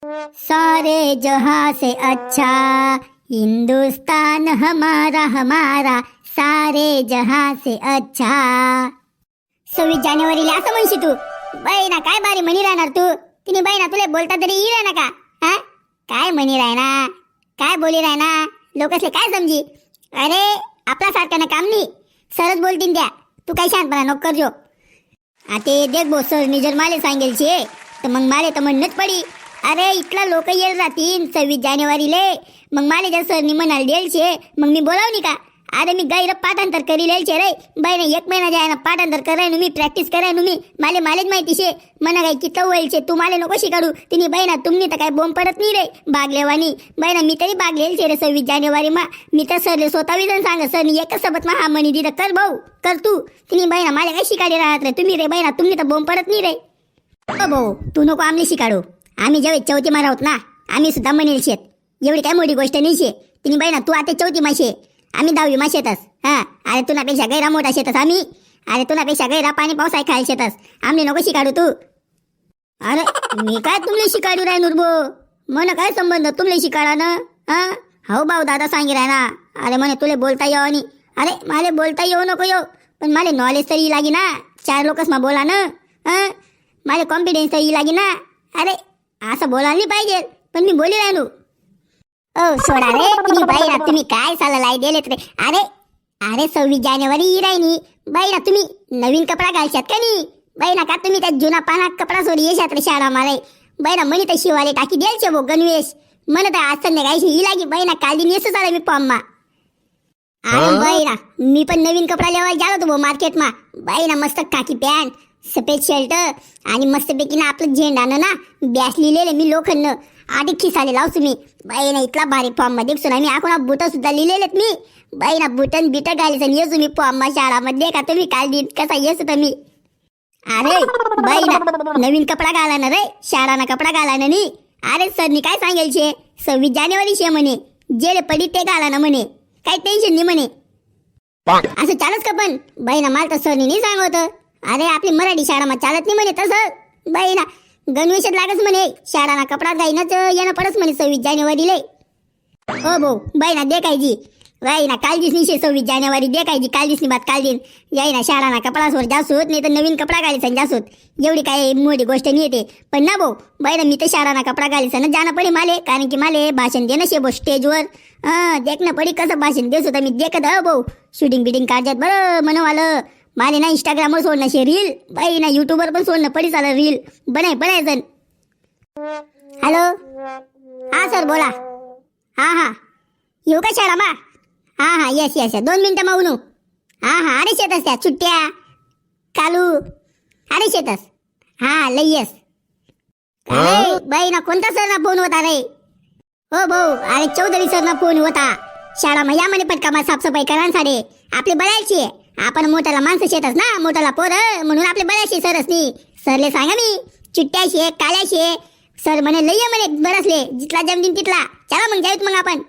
सारे जहां से अच्छा हिंदुस्तान हमारा हमारा सारे जहां से अच्छा. 26 जानेवारीला असं म्हणशी तू? बाईना काय बारी म्हणी राहणार तू? तिने बाईना तुला बोलता तरी येईल ना का? हा काय म्हणी राहणार, काय बोली राहणार, लोकसले काय समजी? अरे आपला सारखा ना काम नाही, सरच बोलतीन त्या. तू काय शांतपणा नको करजो. आता देख बो सरनी जर माले सांगेल छे तर मग माले तर म्हणणंच पडी. अरे इथला लोक येईल राहतील 26 जानेवारीले, मग माले जर सरनी म्हणाल देल छे मग मी बोलावनी का? अरे मी गैर पाठांतर करी लेल छे रे. बाई 1 महिना जाय ना पाठांतर कराय मी प्रॅक्टिस कराय मी मालेच माहिती शे. मना काय किती होईल छे तू माले नको शिकाडू. तिने बाईना तुम्ही तर काय बोंब पडत नाही रे बागलेवानी. बाईना मी तरी बागलेल छे रे 26 जानेवारी मा. मी तर सरले स्वतः विजन सांग सरनी एकच सोबत मा हा म्हणी दिलं कर भाऊ कर तू. तिने बाईना माले काय शिकाडी राहत रे तुम्ही रे बाईना तुम्ही तर बोंब पडत नाही रे. भाऊ तू नको आमले शिकाडू. आम्ही जेव्हा चौथी मारा होत ना आम्ही सुद्धा म्हणेल शेत. एवढी काय मोठी गोष्ट नाही शे. तिने बाईना तू आता चौथी माशे आम्ही 10वी मा शेतस. हा अरे तुनापेक्षा गैरा मोठा शेतस आम्ही. अरे तुनापेक्षा गैरा पाणी पावसाय खायला शेतस. आमने नको शिकाडू तू. अरे मी काय तुमले शिकाडू राय नुरबो? मन काय संबंध तुमले शिकाडा ना? हा हो भाऊ दादा सांगी राय ना. अरे म्हणे तुले बोलता येऊ आणि अरे माले बोलता येऊ नको येऊ पण माले नॉलेज तरी लागी ना. 4 लोकस मा बोला ना. हा माले कॉन्फिडन्स तरी लागी ना. अरे असं बोलायला नाही पाहिजे पण मी बोली राहिलो. ओ सोडा रे तुम्ही बाईना तुम्ही काय साला लाई दिलेत रे. अरे अरे 26 जानेवारी राहिनी बाईना तुम्ही नवीन कपडा घालशात का नाही? बाईना का तुम्ही त्या जुना पाना कपडा सोडी येशात रे शाळा मारे. बाईना म्हणी तर शिवाले टाकी द्यायचे भो गणवेश म्हणत आज संध्याकाळी ही लागी. बाईना काल दिन येसच आला मी पॉम्मा. अरे बाईना मी पण नवीन कपडा लेवायला गेलो होतो भो मार्केट मा. बाईना मस्त टाकी पॅन्ट सफेद शर्ट आणि मस्तपैकी ना आपलं झेंडानं ना बॅस लिहिलेले मी लोखंड आधी खिसाले लावतो मी. बाईना इतला भारी फॉर्म मध्ये दिसतो मी आखून बुट सुद्धा लिहिलेलेत मी. बाईना बुटन बिट घालायचं येसू मी फॉर्म शाळामध्ये का तुम्ही काल दिन कसा येस होता मी. अरे बाईना नवीन कपडा घाला ना रे शाळाना कपडा घाला ना नी. अरे सरनी काय सांगेल शे 26 जानेवारी शे म्हणे जेले पडी ते घाला ना म्हणे काही टेन्शन नाही म्हणे. असं चालत का पण? बाईना मला तर सरनी नाही सांगत. अरे आपली मराठी शाळा मा चालत नाही म्हणे तसं. बाईना गणवेशात लागच म्हणे शाळाना कपडा गायनच येणं पडस म्हणे 26 जानेवारीले. हो भाऊ बाईना देखायची बाईना काल दिसनी शे 26 जानेवारी देखायची काल दिसनी बात काल दिन यायना शाळाना कपडा सोड जास्त होत नाही तर नवीन कपडा घालायचा जास्त होत. एवढी काय मोठी गोष्ट नाही येते पण ना भाऊ बाईना मी तर शाळाना कपडा घालायचा ना जाणं पडे माले कारण की माले भाषण देणं शे भाऊ स्टेजवर. देखणं पडी कसं भाषण देस होता मी देखत हो भाऊ. शूटिंग बिटिंग काढतात बरं म्हणवालं माले ना इंस्टाग्रामवर सोडणं शे रील. बाई ना युट्यूबवर पण सोडणं पडी चाल रील बनायचं. हॅलो हा सर बोला. हा हा येऊ का शाळा मा? हा हा येस 2 मिनिटं मागून. हा अरे शेतस त्या सुट्ट्या कालू अरे शेतस. हा लई येस. अरे बाई ना कोणता सर ना फोन होता रे? हो भाऊ अरे चौधरी सर ना फोन होता शाळा मा या म्हणे पटका साफसफाई करा साडे आपले बघायची. आपण मोठ्याला माणसं शेतच ना मोठ्याला पोरं म्हणून आपले बऱ्याचशे सरच नाही. सरले सांगा मी चिट्ट्याशे काळ्याशे सर म्हणे लय म्हणे बरसले जिथला जमदिन तिथला चला मग जाऊत मग आपण.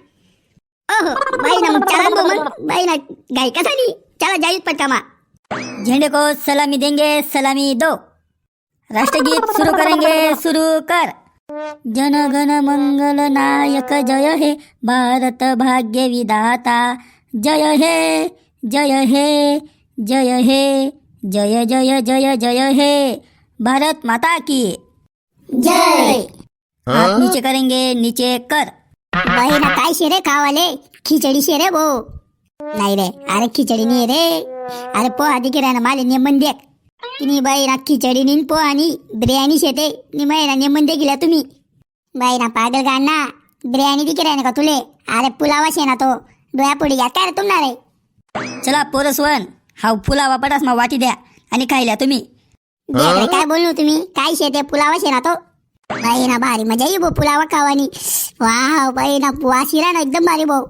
ओहो बाई ना मग चला मग बाई ना गाय कसा नाही चला जाऊत पटकामा. झंडे को सलामी देंगे सलामी दो. राष्ट्रगीत शुरू करेंगे शुरू कर. जन गण मंगल नायक जय हे भारत भाग्य विधाता जय हे जय हे जय हे जय जय जय जय हे भारत माता की जय. हाथ नीचे करेंगे नीचे कर. बाई ना काय शे रे खावाले खिचडी शे रे भाऊ. नाही रे अरे खिचडी नाही रे. अरे पोहा दिखे ना माले नेमन देख तिने बाई ना खिचडी नी पोहा नी बिर्याणी शेते नि बाई ना नेमन दे गेल्या तुम्ही. बाई ना पागल गाण ना बिर्याणी दिखे ना का तुले? अरे पुलावा शे ना तो डोया पुढे घ्या काय रे तुम्हाला रे. चला पोरसवन हा पुलावा पटास मा वाटी द्या आणि खायला तुम्ही. देख रे काय बोललो तुम्ही काय शेते पुलावा शे ना तो. बाई ना भारी मजा येई भाऊ पुलावा खावानी. वाह बाई ना वाशिरा ना एकदम भारी भाऊ.